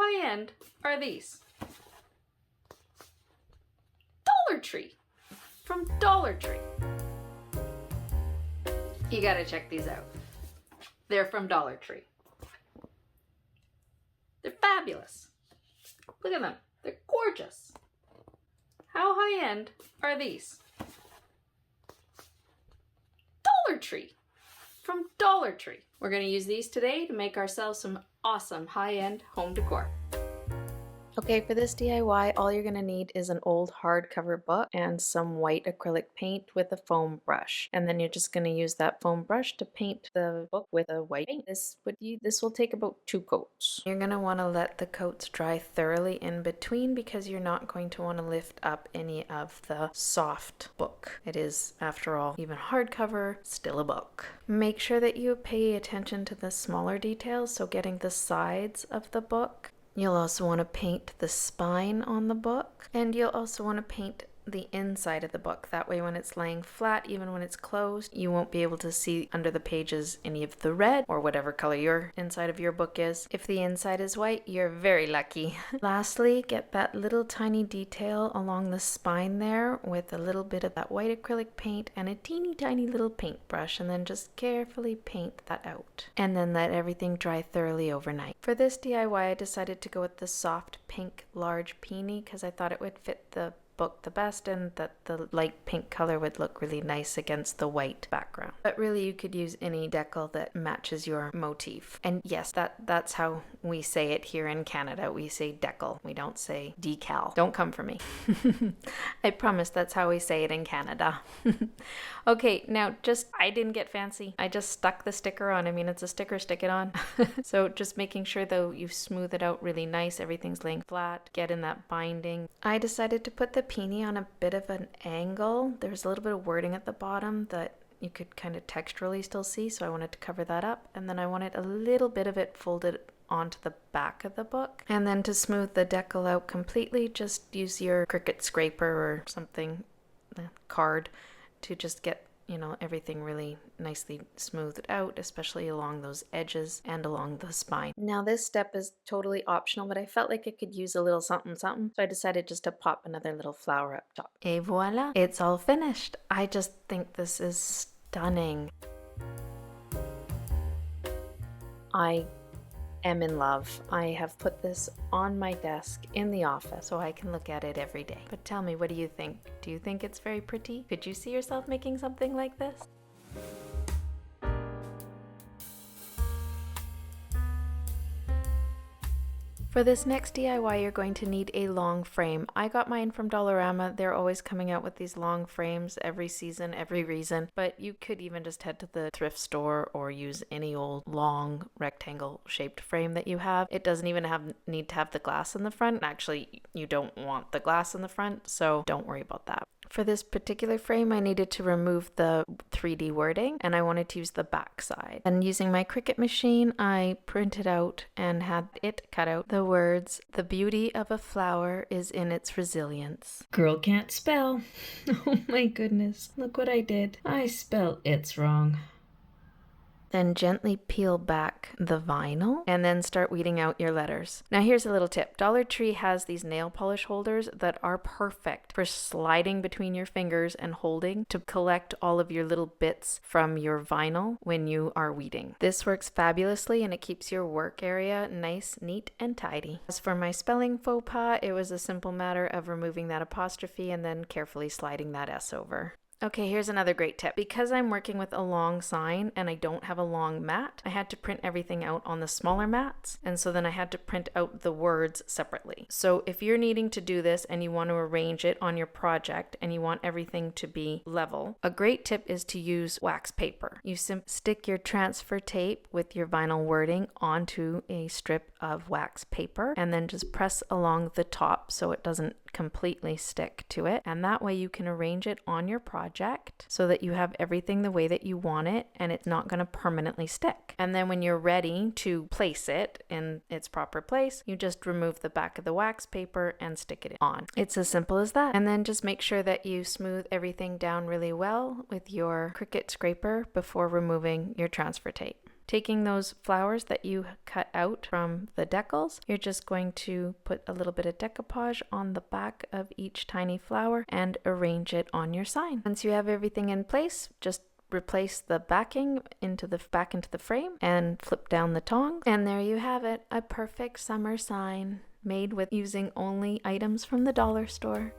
high-end are these? Dollar Tree. From Dollar Tree. You gotta check these out. They're from Dollar Tree. They're fabulous. Look at them. They're gorgeous. How high-end are these? Dollar Tree. From Dollar Tree. We're going to use these today to make ourselves some awesome high-end home decor. Okay, for this DIY, all you're going to need is an old hardcover book and some white acrylic paint with a foam brush. And then you're just going to use that foam brush to paint the book with a white paint. This will take about 2 coats. You're going to want to let the coats dry thoroughly in between because you're not going to want to lift up any of the soft book. It is, after all, even hardcover, still a book. Make sure that you pay attention to the smaller details, so getting the sides of the book. You'll also want to paint the spine on the book, and you'll also want to paint the inside of the book. That way when it's laying flat, even when it's closed, you won't be able to see under the pages any of the red or whatever color your inside of your book is. If the inside is white, you're very lucky. Lastly, get that little tiny detail along the spine there with a little bit of that white acrylic paint and a teeny tiny little paintbrush, and then just carefully paint that out. And then let everything dry thoroughly overnight. For this DIY, I decided to go with the soft pink large peony because I thought it would fit the book the best and that the light pink color would look really nice against the white background. But really you could use any decal that matches your motif. And yes, that's how we say it here in Canada. We say decal. We don't say decal. Don't come for me. I promise that's how we say it in Canada. Okay, now I didn't get fancy. I just stuck the sticker on. I mean, it's a sticker, stick it on. So just making sure though you smooth it out really nice. Everything's laying flat. Get in that binding. I decided to put the peony on a bit of an angle. There's a little bit of wording at the bottom that you could kind of texturally still see, so I wanted to cover that up. And then I wanted a little bit of it folded onto the back of the book. And then to smooth the decal out completely, just use your Cricut scraper or something, card, to just get everything really nicely smoothed out, especially along those edges and along the spine. Now this step is totally optional, but I felt like it could use a little something something, so I decided just to pop another little flower up top. Et voila, it's all finished. I just think this is stunning. I am in love. I have put this on my desk in the office so I can look at it every day. But tell me, what do you think? Do you think it's very pretty? Could you see yourself making something like this? For this next DIY, you're going to need a long frame. I got mine from Dollarama. They're always coming out with these long frames every season, every reason, but you could even just head to the thrift store or use any old long rectangle shaped frame that you have. It doesn't even need to have the glass in the front. Actually, you don't want the glass in the front, so don't worry about that. For this particular frame, I needed to remove the 3D wording, and I wanted to use the back side. And using my Cricut machine, I printed out and had it cut out the words, "The beauty of a flower is in its resilience." Girl can't spell. Oh my goodness, look what I did. I spelled "it's" wrong. Then gently peel back the vinyl and then start weeding out your letters. Now here's a little tip. Dollar Tree has these nail polish holders that are perfect for sliding between your fingers and holding to collect all of your little bits from your vinyl when you are weeding. This works fabulously and it keeps your work area nice, neat, and tidy. As for my spelling faux pas, it was a simple matter of removing that apostrophe and then carefully sliding that S over. Okay, here's another great tip. Because I'm working with a long sign and I don't have a long mat, I had to print everything out on the smaller mats, and so then I had to print out the words separately. So if you're needing to do this and you want to arrange it on your project and you want everything to be level, a great tip is to use wax paper. You stick your transfer tape with your vinyl wording onto a strip of wax paper and then just press along the top so it doesn't completely stick to it, and that way you can arrange it on your project so that you have everything the way that you want it and it's not going to permanently stick. And then when you're ready to place it in its proper place, you just remove the back of the wax paper and stick it on. It's as simple as that. And then just make sure that you smooth everything down really well with your Cricut scraper before removing your transfer tape. taking those flowers that you cut out from the decals, you're just going to put a little bit of decoupage on the back of each tiny flower and arrange it on your sign. Once you have everything in place, just replace the backing back into the frame and flip down the tongs, and there you have it, a perfect summer sign made with using only items from the dollar store.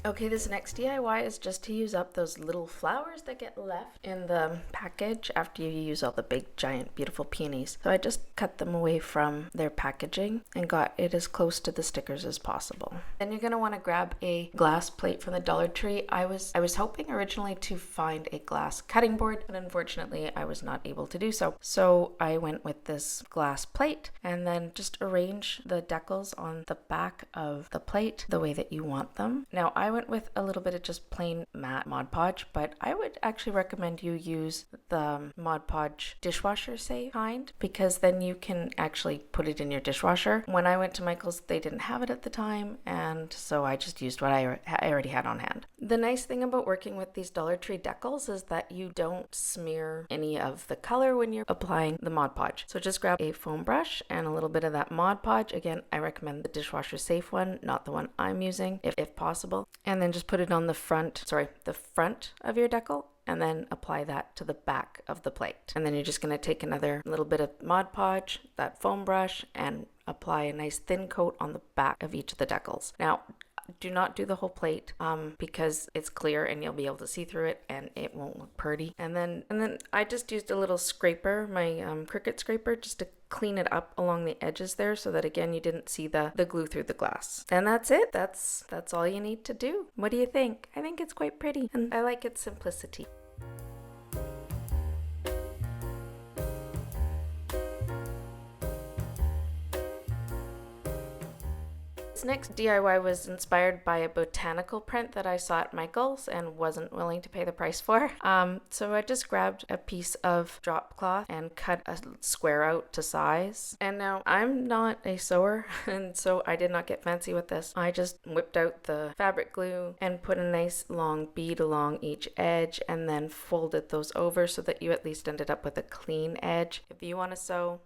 Okay, this next DIY is just to use up those little flowers that get left in the package after you use all the big, giant, beautiful peonies. So I just cut them away from their packaging and got it as close to the stickers as possible. Then you're going to want to grab a glass plate from the Dollar Tree. I was hoping originally to find a glass cutting board, but unfortunately I was not able to do so. So I went with this glass plate and then just arrange the decals on the back of the plate the way that you want them. Now I went with a little bit of just plain matte Mod Podge, but I would actually recommend you use the Mod Podge dishwasher safe kind, because then you can actually put it in your dishwasher. When I went to Michael's, they didn't have it at the time, and so I just used what I already had on hand. The nice thing about working with these Dollar Tree decals is that you don't smear any of the color when you're applying the Mod Podge. So just grab a foam brush and a little bit of that Mod Podge. Again, I recommend the dishwasher safe one, not the one I'm using, if possible. And then just put it on the front of your decal, and then apply that to the back of the plate. And then you're just going to take another little bit of Mod Podge, that foam brush, and apply a nice thin coat on the back of each of the decals. Now, do not do the whole plate because it's clear and you'll be able to see through it and it won't look pretty. And then I just used a little scraper, my Cricut scraper, just to clean it up along the edges there so that again you didn't see the glue through the glass. And that's it. That's all you need to do. What do you think? I think it's quite pretty and I like its simplicity. This next DIY was inspired by a botanical print that I saw at Michael's and wasn't willing to pay the price for. So I just grabbed a piece of drop cloth and cut a square out to size. And now I'm not a sewer, and so I did not get fancy with this. I just whipped out the fabric glue and put a nice long bead along each edge and then folded those over so that you at least ended up with a clean edge. If you want to sew,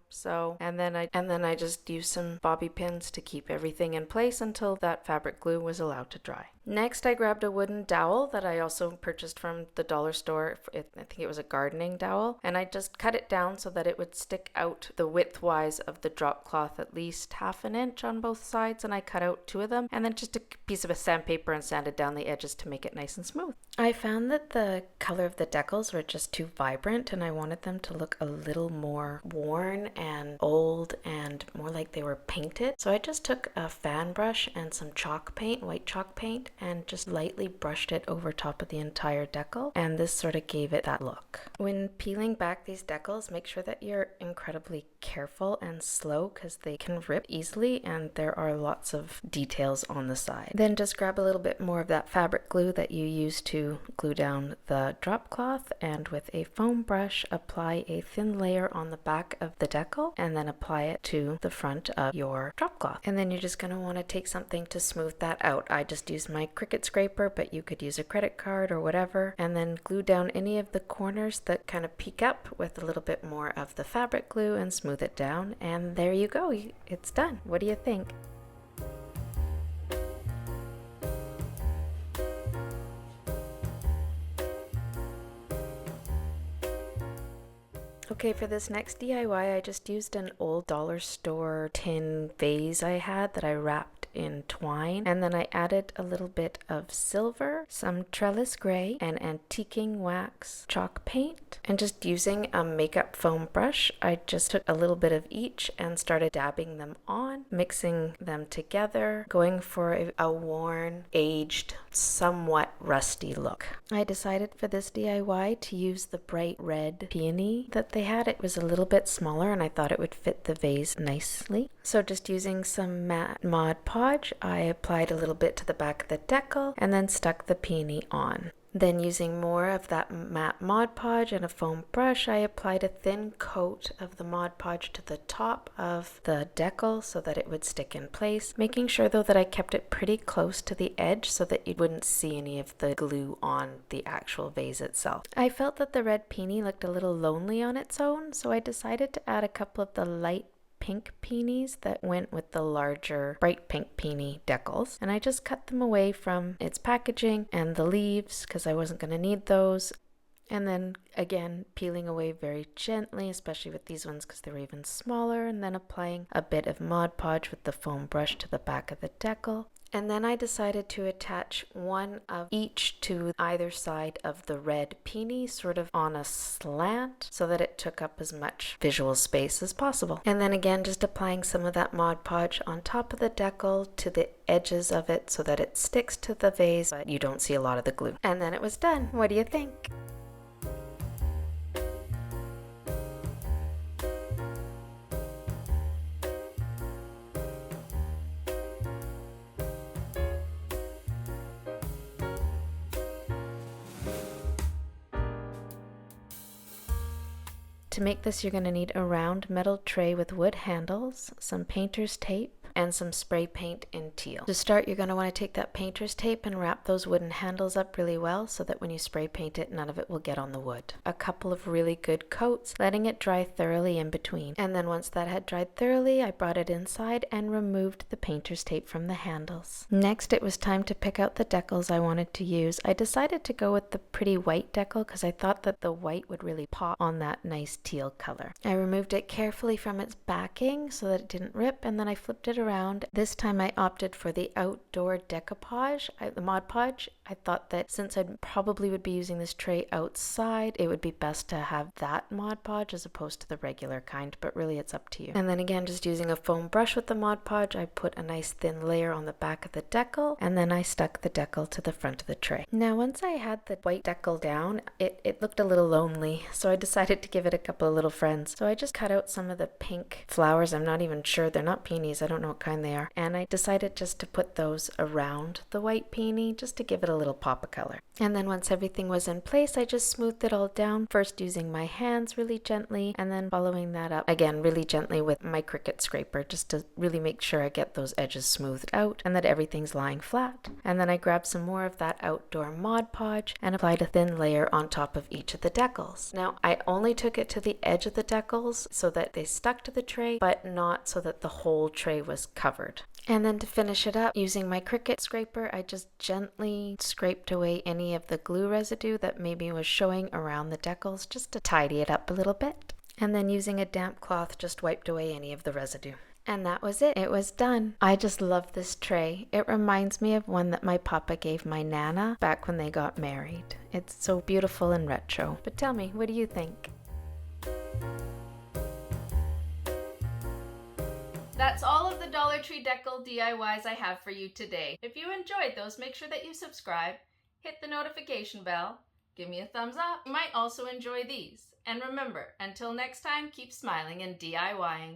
and then I just used some bobby pins to keep everything in place until that fabric glue was allowed to dry. Next, I grabbed a wooden dowel that I also purchased from the dollar store. I think it was a gardening dowel, and I just cut it down so that it would stick out the width-wise of the drop cloth at least half an inch on both sides, and I cut out 2 of them, and then just a piece of sandpaper and sanded down the edges to make it nice and smooth. I found that the color of the decals were just too vibrant, and I wanted them to look a little more worn and old and more like they were painted. So I just took a fan brush and some chalk paint, white chalk paint, and just lightly brushed it over top of the entire decal, and this sort of gave it that look. When peeling back these decals, make sure that you're incredibly careful and slow because they can rip easily and there are lots of details on the side. Then just grab a little bit more of that fabric glue that you used to glue down the drop cloth, and with a foam brush apply a thin layer on the back of the decal and then apply it to the front of your drop cloth. And then you're just going to want to take something to smooth that out. I just used my Cricut scraper, but you could use a credit card or whatever, and then glue down any of the corners that kind of peek up with a little bit more of the fabric glue and smooth it down, and there you go, it's done. What do you think? Okay, for this next DIY, I just used an old dollar store tin vase I had that I wrapped in twine, and then I added a little bit of silver, some trellis gray, and antiquing wax chalk paint, and just using a makeup foam brush, I just took a little bit of each and started dabbing them on, mixing them together, going for a worn, aged, somewhat rusty look. I decided for this DIY to use the bright red peony that they had. It was a little bit smaller and I thought it would fit the vase nicely. So just using some matte Mod Podge, I applied a little bit to the back of the decal and then stuck the peony on. Then using more of that matte Mod Podge and a foam brush, I applied a thin coat of the Mod Podge to the top of the decal so that it would stick in place, making sure though that I kept it pretty close to the edge so that you wouldn't see any of the glue on the actual vase itself. I felt that the red peony looked a little lonely on its own, so I decided to add a couple of the light pink peonies that went with the larger bright pink peony decals, and I just cut them away from its packaging and the leaves because I wasn't going to need those. And then again peeling away very gently, especially with these ones because they were even smaller, and then applying a bit of Mod Podge with the foam brush to the back of the decal. And then I decided to attach one of each to either side of the red peony, sort of on a slant, so that it took up as much visual space as possible. And then again, just applying some of that Mod Podge on top of the decal to the edges of it so that it sticks to the vase, but you don't see a lot of the glue. And then it was done. What do you think? To make this, you're going to need a round metal tray with wood handles, some painter's tape, and some spray paint in teal. To start, you're going to want to take that painter's tape and wrap those wooden handles up really well so that when you spray paint it, none of it will get on the wood. A couple of really good coats, letting it dry thoroughly in between. And then once that had dried thoroughly, I brought it inside and removed the painter's tape from the handles. Next, it was time to pick out the decals I wanted to use. I decided to go with the pretty white decal because I thought that the white would really pop on that nice teal color. I removed it carefully from its backing so that it didn't rip, and then I flipped it around. This time I opted for the outdoor decoupage, the Mod Podge. I thought that since I probably would be using this tray outside, it would be best to have that Mod Podge as opposed to the regular kind, but really it's up to you. And then again, just using a foam brush with the Mod Podge, I put a nice thin layer on the back of the decal, and then I stuck the decal to the front of the tray. Now once I had the white decal down, it looked a little lonely, so I decided to give it a couple of little friends. So I just cut out some of the pink flowers. I'm not even sure, they're not peonies, I don't know what kind they are, and I decided just to put those around the white peony just to give it a little pop of color. And then once everything was in place, I just smoothed it all down, first using my hands really gently, and then following that up again really gently with my Cricut scraper, just to really make sure I get those edges smoothed out and that everything's lying flat. And then I grabbed some more of that outdoor Mod Podge and applied a thin layer on top of each of the decals. Now I only took it to the edge of the decals so that they stuck to the tray, but not so that the whole tray was covered. And then to finish it up, using my Cricut scraper, I just gently scraped away any of the glue residue that maybe was showing around the decals, just to tidy it up a little bit. And then using a damp cloth, just wiped away any of the residue. And that was it. It was done. I just love this tray. It reminds me of one that my papa gave my Nana back when they got married. It's so beautiful and retro. But tell me, what do you think? That's all of the Dollar Tree Decal DIYs I have for you today. If you enjoyed those, make sure that you subscribe, hit the notification bell, give me a thumbs up. You might also enjoy these. And remember, until next time, keep smiling and DIYing.